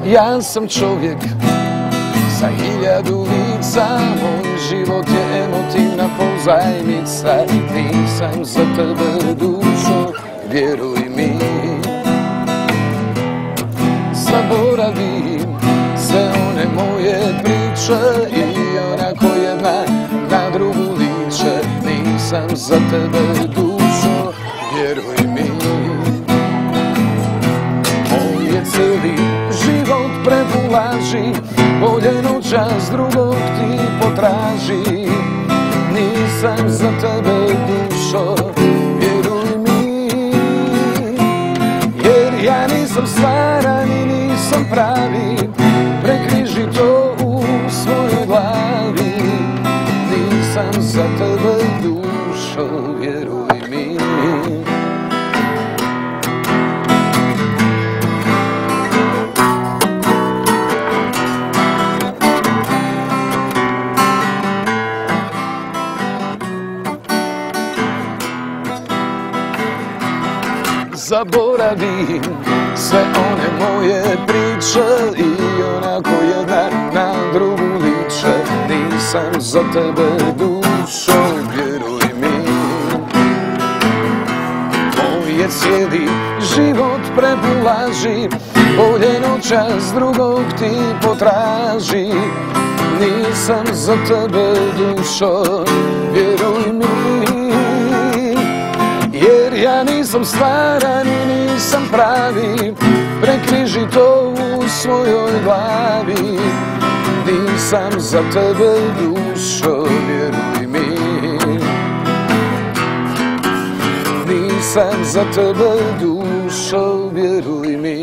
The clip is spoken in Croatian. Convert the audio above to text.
Ja sam čovjek sa 1000 lica, moj život je emotivna pozajmica. Nisam za tebe dušo, vjeruj mi. Zaboravim sve one moje priče i onako jedna na drugu liče. Nisam za tebe dušo, vjeruj mi. Moj je cijeli život prepun laži, bolje noćas drugog ti potraži. Nisam za tebe dušo, vjeruj mi. Jer ja nisam stvaran i nisam pravi, prekriži to u svojoj glavi. Nisam za tebe dušo, vjeruj mi. Zaboravim sve one moje priče i onako jedna na drugu liče. Nisam za tebe dušo, vjeruj mi. Moj je cijeli život prepun laži, bolje noćas drugog ti potraži. Nisam za tebe dušo, vjeruj mi. Jer ja nisam stvaran i nisam pravi, prekriži to u svojoj glavi. Nisam za tebe dušo, vjeruj mi. Nisam za tebe dušo, vjeruj mi.